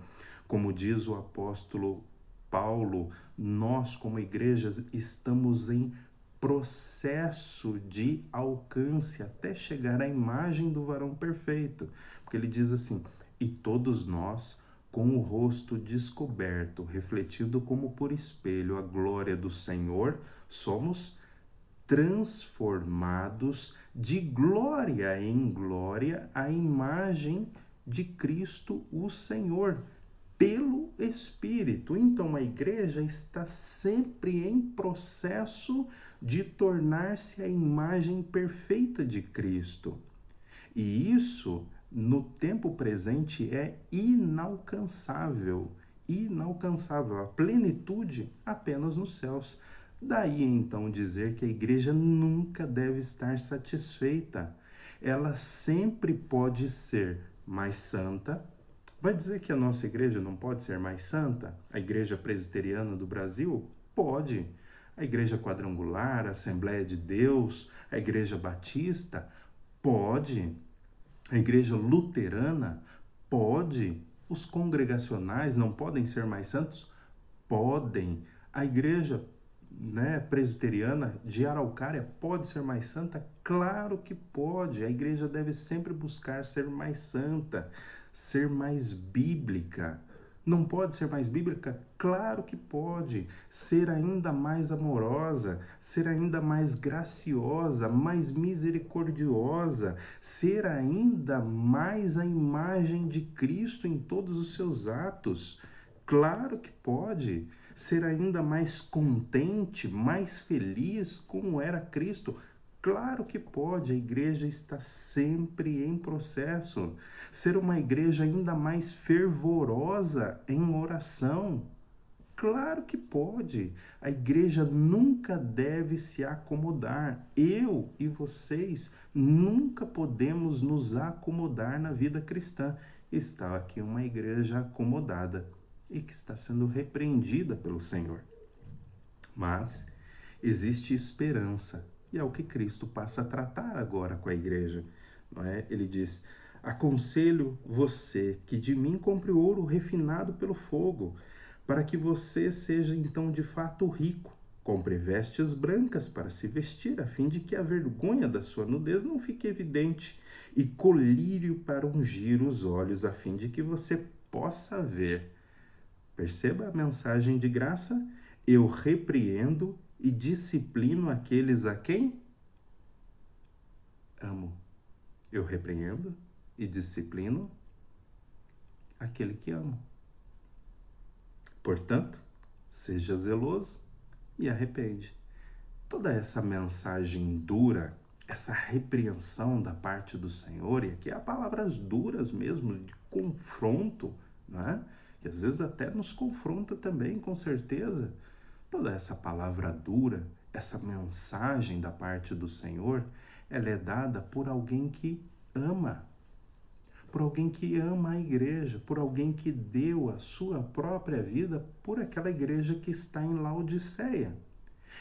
Como diz o apóstolo Paulo, nós como igrejas estamos em processo de alcance até chegar à imagem do varão perfeito. Porque ele diz assim: e todos nós, com o rosto descoberto, refletido como por espelho a glória do Senhor, somos transformados de glória em glória à imagem de Cristo, o Senhor, pelo Espírito. Então a igreja está sempre em processo de tornar-se a imagem perfeita de Cristo. E isso, no tempo presente, é inalcançável. Inalcançável. A plenitude apenas nos céus. Daí então dizer que a igreja nunca deve estar satisfeita. Ela sempre pode ser mais santa. Vai dizer que a nossa igreja não pode ser mais santa? A igreja presbiteriana do Brasil? Pode. A igreja quadrangular, a Assembleia de Deus, a igreja batista? Pode. A igreja luterana? Pode. Os congregacionais não podem ser mais santos? Podem. A igreja presbiteriana de Araucária pode ser mais santa? Claro que pode. A igreja deve sempre buscar ser mais santa, ser mais bíblica. Não pode ser mais bíblica? Claro que pode. Ser ainda mais amorosa, ser ainda mais graciosa, mais misericordiosa, ser ainda mais a imagem de Cristo em todos os seus atos. Claro que pode. Ser ainda mais contente, mais feliz, como era Cristo. Claro que pode, a igreja está sempre em processo. Ser uma igreja ainda mais fervorosa em oração. Claro que pode. A igreja nunca deve se acomodar. Eu e vocês nunca podemos nos acomodar na vida cristã. Está aqui uma igreja acomodada e que está sendo repreendida pelo Senhor. Mas existe esperança. E é o que Cristo passa a tratar agora com a igreja. Não é? Ele diz: aconselho você que de mim compre ouro refinado pelo fogo, para que você seja então de fato rico. Compre vestes brancas para se vestir, a fim de que a vergonha da sua nudez não fique evidente, e colírio para ungir os olhos, a fim de que você possa ver. Perceba a mensagem de graça? Eu repreendo e disciplino aqueles a quem amo. Eu repreendo e disciplino aquele que amo. Portanto, seja zeloso e arrepende. Toda essa mensagem dura, essa repreensão da parte do Senhor, e aqui há palavras duras mesmo, de confronto, né? Que às vezes até nos confronta também, com certeza. Toda essa palavra dura, essa mensagem da parte do Senhor, ela é dada por alguém que ama. Por alguém que ama a igreja, por alguém que deu a sua própria vida por aquela igreja que está em Laodiceia.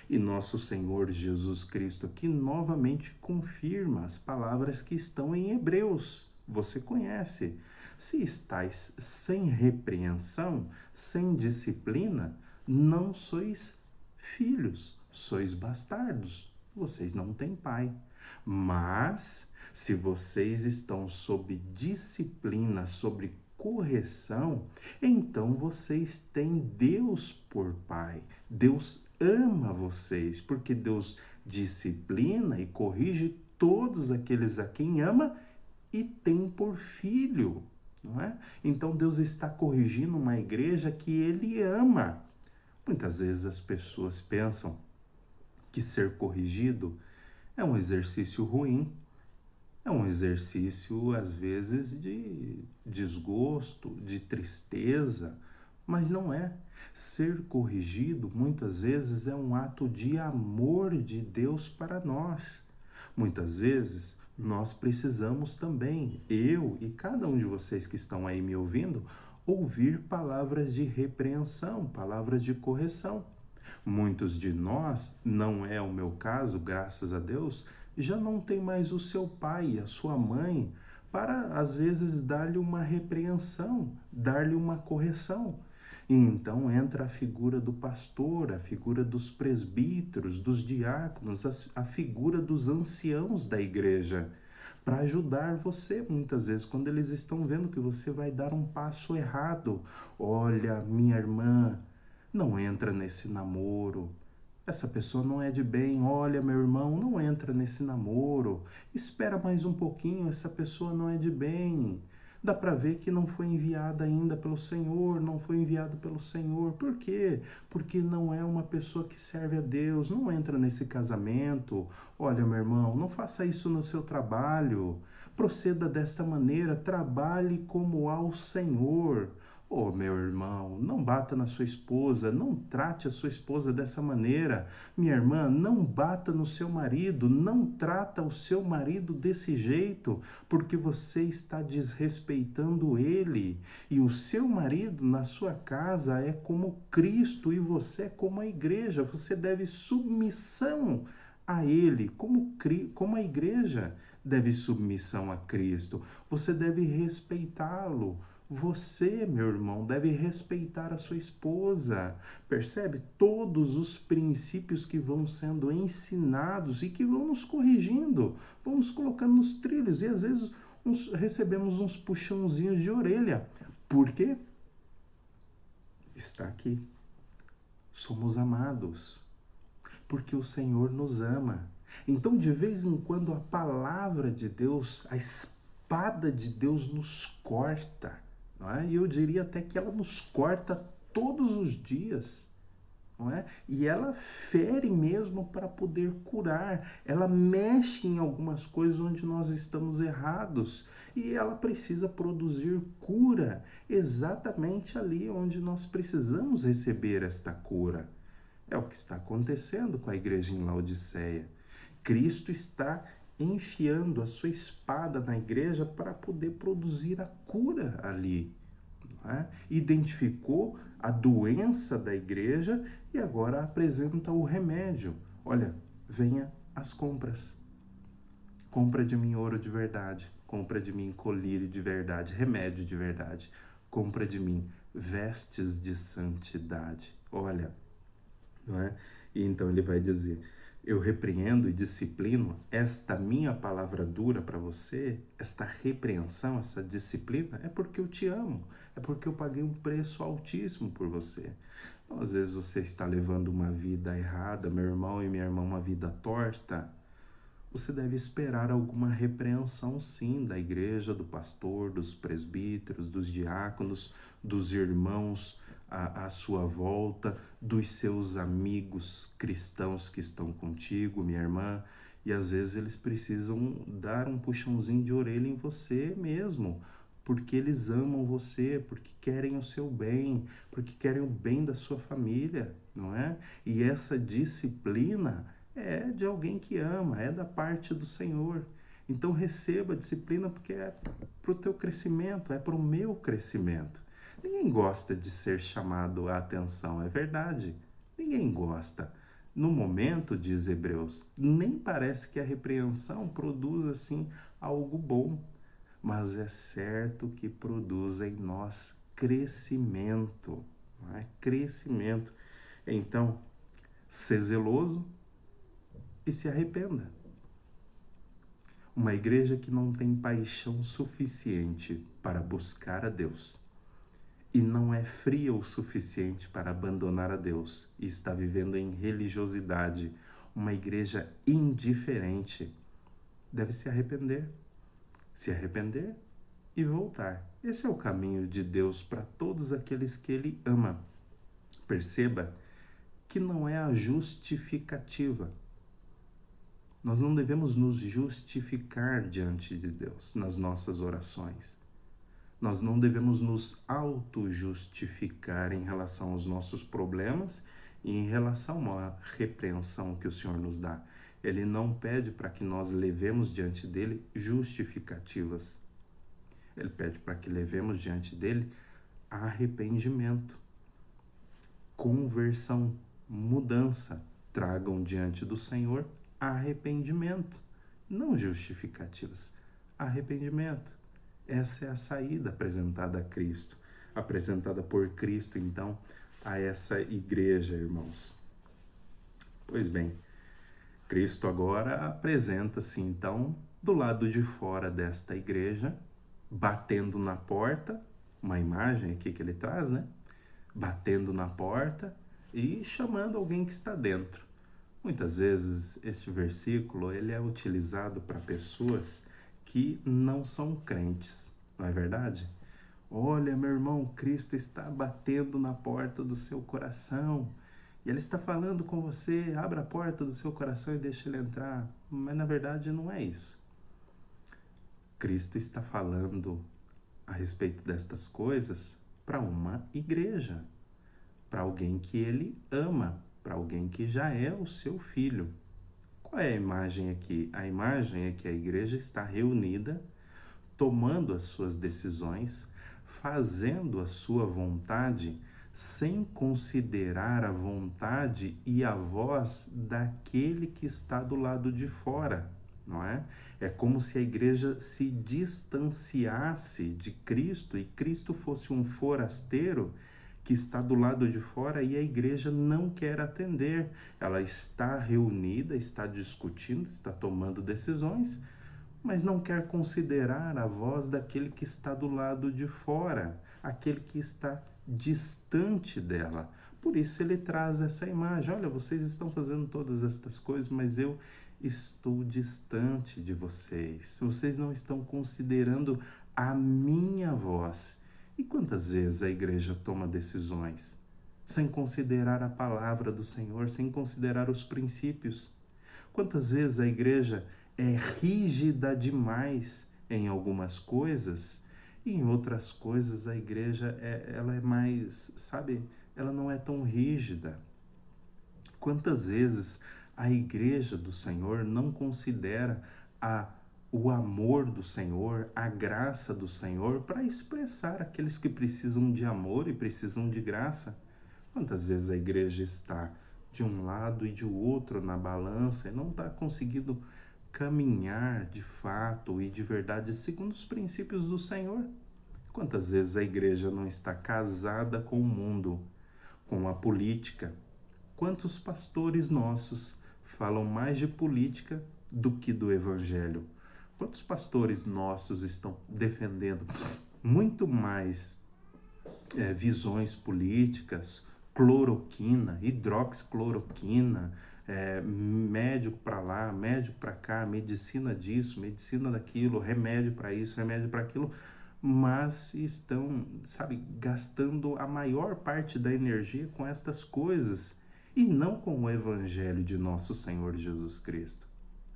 E nosso Senhor Jesus Cristo aqui novamente confirma as palavras que estão em Hebreus. Você conhece. Se estáis sem repreensão, sem disciplina, não sois filhos, sois bastardos. Vocês não têm pai. Mas, se vocês estão sob disciplina, sob correção, então vocês têm Deus por pai. Deus ama vocês, porque Deus disciplina e corrige todos aqueles a quem ama e tem por filho, não é? Então Deus está corrigindo uma igreja que ele ama. Muitas vezes as pessoas pensam que ser corrigido é um exercício ruim, é um exercício às vezes de desgosto, de tristeza, mas não é. Ser corrigido muitas vezes é um ato de amor de Deus para nós. Muitas vezes nós precisamos também, eu e cada um de vocês que estão aí me ouvindo, ouvir palavras de repreensão, palavras de correção. Muitos de nós, não é o meu caso, graças a Deus, já não tem mais o seu pai, a sua mãe, para às vezes dar-lhe uma repreensão, dar-lhe uma correção. E então entra a figura do pastor, a figura dos presbíteros, dos diáconos, a figura dos anciãos da igreja, para ajudar você, muitas vezes, quando eles estão vendo que você vai dar um passo errado. Olha, minha irmã, não entra nesse namoro. Essa pessoa não é de bem. Olha, meu irmão, não entra nesse namoro. Espera mais um pouquinho, essa pessoa não é de bem. Dá para ver que não foi enviada ainda pelo Senhor, não foi enviado pelo Senhor. Por quê? Porque não é uma pessoa que serve a Deus, não entra nesse casamento. Olha, meu irmão, não faça isso no seu trabalho. Proceda desta maneira, trabalhe como ao Senhor. Oh, meu irmão, não bata na sua esposa, não trate a sua esposa dessa maneira. Minha irmã, não bata no seu marido, não trata o seu marido desse jeito, porque você está desrespeitando ele. E o seu marido na sua casa é como Cristo e você é como a igreja. Você deve submissão a ele, como a igreja deve submissão a Cristo. Você deve respeitá-lo. Você, meu irmão, deve respeitar a sua esposa. Percebe? Todos os princípios que vão sendo ensinados e que vão nos corrigindo, vão nos colocando nos trilhos. E às vezes recebemos uns puxãozinhos de orelha. Por quê? Está aqui. Somos amados. Porque o Senhor nos ama. Então, de vez em quando, a palavra de Deus, a espada de Deus nos corta. Não é? E eu diria até que ela nos corta todos os dias. Não é? E ela fere mesmo para poder curar. Ela mexe em algumas coisas onde nós estamos errados. E ela precisa produzir cura exatamente ali onde nós precisamos receber esta cura. É o que está acontecendo com a igreja em Laodiceia. Cristo está enfiando a sua espada na igreja para poder produzir a cura ali. Não é? Identificou a doença da igreja e agora apresenta o remédio. Olha, venha às compras. Compra de mim ouro de verdade. Compra de mim colírio de verdade, remédio de verdade. Compra de mim vestes de santidade. Olha, não é? E então ele vai dizer: eu repreendo e disciplino esta minha palavra dura para você, esta repreensão, essa disciplina, é porque eu te amo, é porque eu paguei um preço altíssimo por você. Então, às vezes você está levando uma vida errada, meu irmão e minha irmã, uma vida torta. Você deve esperar alguma repreensão, sim, da igreja, do pastor, dos presbíteros, dos diáconos, dos irmãos à sua volta, dos seus amigos cristãos que estão contigo, minha irmã. E às vezes eles precisam dar um puxãozinho de orelha em você mesmo, porque eles amam você, porque querem o seu bem, porque querem o bem da sua família, não é? E essa disciplina é de alguém que ama, é da parte do Senhor. Então receba a disciplina porque é para o teu crescimento, é para o meu crescimento. Ninguém gosta de ser chamado a atenção, é verdade. Ninguém gosta. No momento, diz Hebreus, nem parece que a repreensão produz assim algo bom, mas é certo que produz em nós crescimento, não é? Crescimento. Então, ser zeloso e se arrependa. Uma igreja que não tem paixão suficiente para buscar a Deus e não é fria o suficiente para abandonar a Deus e está vivendo em religiosidade, uma igreja indiferente, deve se arrepender e voltar. Esse é o caminho de Deus para todos aqueles que Ele ama. Perceba que não é a justificativa. Nós não devemos nos justificar diante de Deus nas nossas orações. Nós não devemos nos auto-justificar em relação aos nossos problemas e em relação à repreensão que o Senhor nos dá. Ele não pede para que nós levemos diante dele justificativas. Ele pede para que levemos diante dele arrependimento, conversão, mudança. Tragam diante do Senhor arrependimento, não justificativas. Arrependimento. Essa é a saída apresentada a Cristo, apresentada por Cristo, então, a essa igreja, irmãos. Pois bem, Cristo agora apresenta-se, então, do lado de fora desta igreja, batendo na porta, uma imagem aqui que ele traz, né? Batendo na porta e chamando alguém que está dentro. Muitas vezes este versículo ele é utilizado para pessoas que não são crentes, não é verdade? Olha, meu irmão, Cristo está batendo na porta do seu coração. E ele está falando com você, abra a porta do seu coração e deixa ele entrar. Mas na verdade não é isso. Cristo está falando a respeito destas coisas para uma igreja, para alguém que ele ama, para alguém que já é o seu filho. Qual é a imagem aqui? A imagem é que a igreja está reunida, tomando as suas decisões, fazendo a sua vontade, sem considerar a vontade e a voz daquele que está do lado de fora, não é? É como se a igreja se distanciasse de Cristo e Cristo fosse um forasteiro que está do lado de fora e a igreja não quer atender. Ela está reunida, está discutindo, está tomando decisões, mas não quer considerar a voz daquele que está do lado de fora, aquele que está distante dela. Por isso ele traz essa imagem. Olha, vocês estão fazendo todas estas coisas, mas eu estou distante de vocês. Vocês não estão considerando a minha voz. E quantas vezes a igreja toma decisões sem considerar a palavra do Senhor, sem considerar os princípios? Quantas vezes a igreja é rígida demais em algumas coisas e em outras coisas a igreja ela é mais, sabe, ela não é tão rígida. Quantas vezes a igreja do Senhor não considera o amor do Senhor, a graça do Senhor para expressar aqueles que precisam de amor e precisam de graça? Quantas vezes a igreja está de um lado e de outro na balança e não está conseguindo caminhar de fato e de verdade segundo os princípios do Senhor? Quantas vezes a igreja não está casada com o mundo, com a política? Quantos pastores nossos falam mais de política do que do evangelho? Quantos pastores nossos estão defendendo muito mais visões políticas, cloroquina, hidroxicloroquina, médico para lá, médico para cá, medicina disso, medicina daquilo, remédio para isso, remédio para aquilo, mas estão, sabe, gastando a maior parte da energia com estas coisas e não com o evangelho de nosso Senhor Jesus Cristo.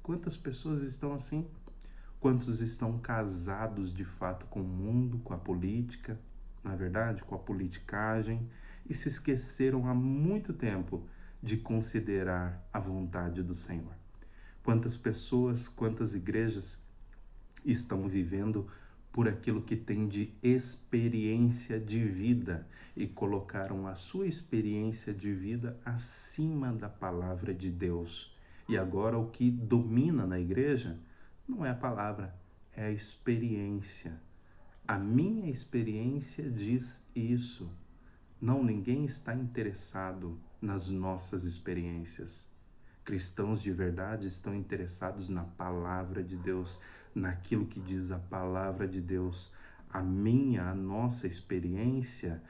Quantas pessoas estão assim? Quantos estão casados de fato com o mundo, com a política, na verdade, com a politicagem, e se esqueceram há muito tempo de considerar a vontade do Senhor? Quantas pessoas, quantas igrejas estão vivendo por aquilo que tem de experiência de vida e colocaram a sua experiência de vida acima da palavra de Deus. E agora o que domina na igreja não é a palavra, é a experiência. A minha experiência diz isso. Não, ninguém está interessado nas nossas experiências. Cristãos de verdade estão interessados na palavra de Deus, naquilo que diz a palavra de Deus. A nossa experiência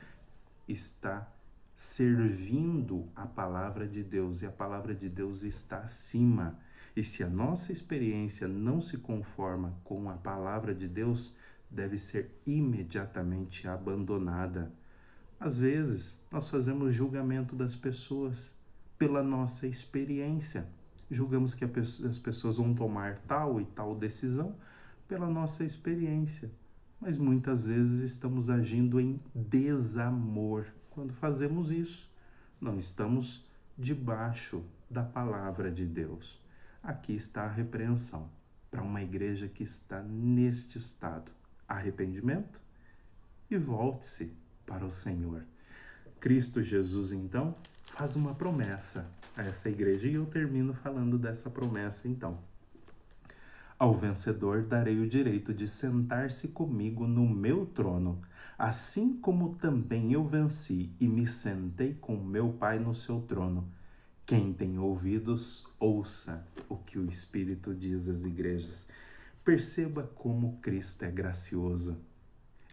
está servindo a palavra de Deus e a palavra de Deus está acima. E se a nossa experiência não se conforma com a palavra de Deus, deve ser imediatamente abandonada. Às vezes, nós fazemos julgamento das pessoas pela nossa experiência. Julgamos que as pessoas vão tomar tal e tal decisão pela nossa experiência. mas muitas vezes estamos agindo em desamor. Quando fazemos isso, não estamos debaixo da palavra de Deus. Aqui está a repreensão para uma igreja que está neste estado. Arrependimento e volte-se para o Senhor. Cristo Jesus, então, faz uma promessa a essa igreja e eu termino falando dessa promessa, então. Ao vencedor darei o direito de sentar-se comigo no meu trono, assim como também eu venci e me sentei com meu Pai no seu trono. Quem tem ouvidos, ouça o que o Espírito diz às igrejas. Perceba como Cristo é gracioso.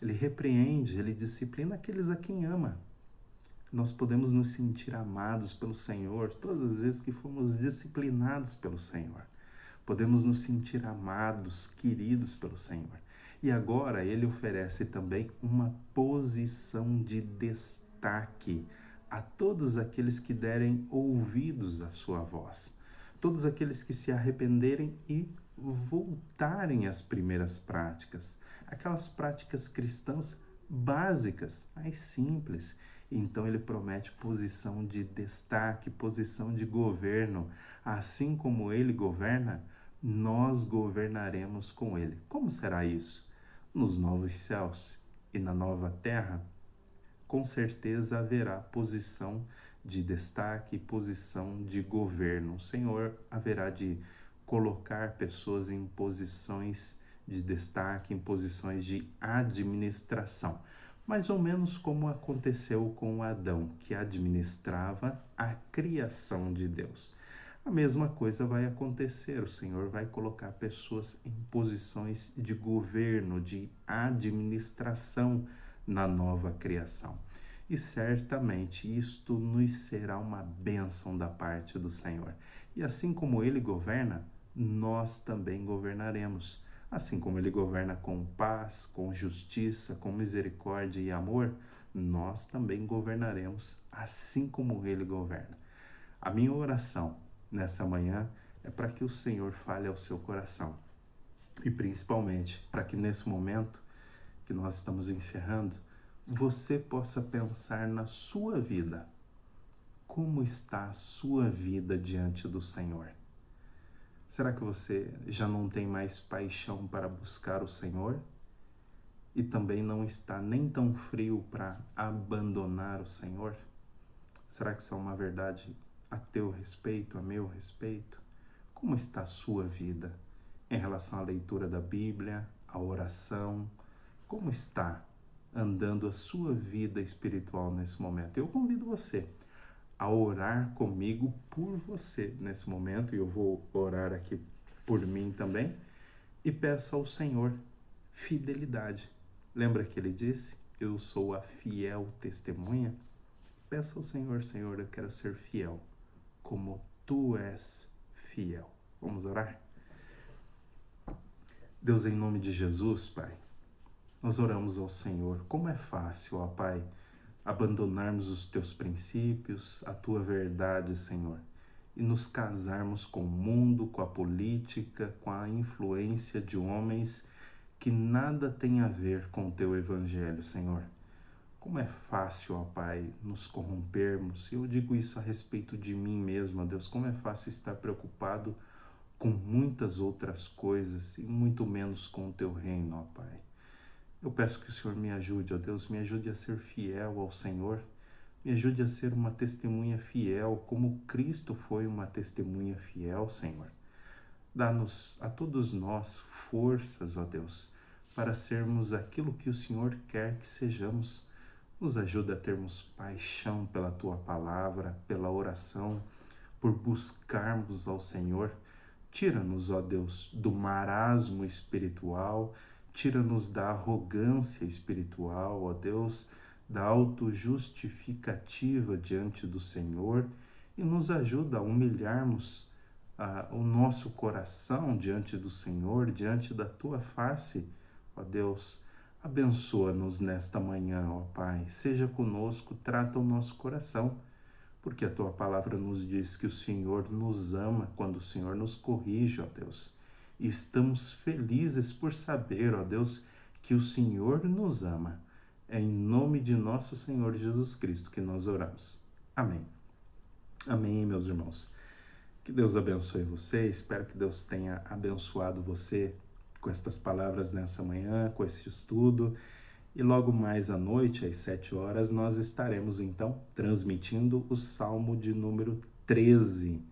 Ele repreende, ele disciplina aqueles a quem ama. Nós podemos nos sentir amados pelo Senhor todas as vezes que fomos disciplinados pelo Senhor. Podemos nos sentir amados, queridos pelo Senhor. E agora ele oferece também uma posição de destaque a todos aqueles que derem ouvidos à sua voz. Todos aqueles que se arrependerem e voltarem às primeiras práticas. Aquelas práticas cristãs básicas, mais simples. Então ele promete posição de destaque, posição de governo. Assim como ele governa, nós governaremos com ele. Como será isso? Nos novos céus e na nova terra, com certeza haverá posição de destaque, posição de governo. O Senhor haverá de colocar pessoas em posições de destaque, em posições de administração. Mais ou menos como aconteceu com Adão, que administrava a criação de Deus. A mesma coisa vai acontecer, o Senhor vai colocar pessoas em posições de governo, de administração na nova criação. E certamente isto nos será uma bênção da parte do Senhor. E assim como Ele governa, nós também governaremos. Assim como Ele governa com paz, com justiça, com misericórdia e amor, nós também governaremos assim como Ele governa. A minha oração nessa manhã é para que o Senhor fale ao seu coração e principalmente para que nesse momento que nós estamos encerrando, você possa pensar na sua vida. Como está a sua vida diante do Senhor? Será que você já não tem mais paixão para buscar o Senhor? E também não está nem tão frio para abandonar o Senhor? Será que isso é uma verdade a teu respeito, a meu respeito? Como está a sua vida em relação à leitura da Bíblia, à oração? Como está andando a sua vida espiritual nesse momento? Eu convido você a orar comigo por você nesse momento, e eu vou orar aqui por mim também, e peço ao Senhor fidelidade. Lembra que ele disse, eu sou a fiel testemunha? Peça ao Senhor, Senhor, eu quero ser fiel, como tu és fiel. Vamos orar? Deus, em nome de Jesus, Pai, nós oramos ao Senhor. Como é fácil, ó Pai, abandonarmos os teus princípios, a tua verdade, Senhor, e nos casarmos com o mundo, com a política, com a influência de homens que nada tem a ver com o teu evangelho, Senhor. Como é fácil, ó Pai, nos corrompermos. Eu digo isso a respeito de mim mesmo, ó Deus. Como é fácil estar preocupado com muitas outras coisas e muito menos com o teu reino, ó Pai. Eu peço que o Senhor me ajude, ó Deus, me ajude a ser fiel ao Senhor, me ajude a ser uma testemunha fiel, como Cristo foi uma testemunha fiel, Senhor. Dá-nos a todos nós forças, ó Deus, para sermos aquilo que o Senhor quer que sejamos. Nos ajuda a termos paixão pela Tua palavra, pela oração, por buscarmos ao Senhor. Tira-nos, ó Deus, do marasmo espiritual, tira-nos da arrogância espiritual, ó Deus, da autojustificativa diante do Senhor e nos ajuda a humilharmos o nosso coração diante do Senhor, diante da Tua face, ó Deus. Abençoa-nos nesta manhã, ó Pai. Seja conosco, trata o nosso coração, porque a Tua palavra nos diz que o Senhor nos ama quando o Senhor nos corrige, ó Deus. E estamos felizes por saber, ó Deus, que o Senhor nos ama. É em nome de nosso Senhor Jesus Cristo que nós oramos. Amém. Amém, meus irmãos. Que Deus abençoe você. Espero que Deus tenha abençoado você com estas palavras nessa manhã, com esse estudo. E logo mais à noite, às 7 horas, nós estaremos então transmitindo o Salmo de número 13.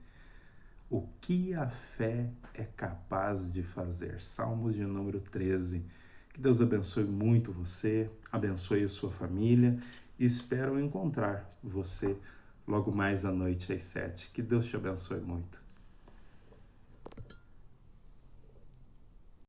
O que a fé é capaz de fazer? Salmo de número 13. Que Deus abençoe muito você, abençoe a sua família e espero encontrar você logo mais à noite às 7. Que Deus te abençoe muito.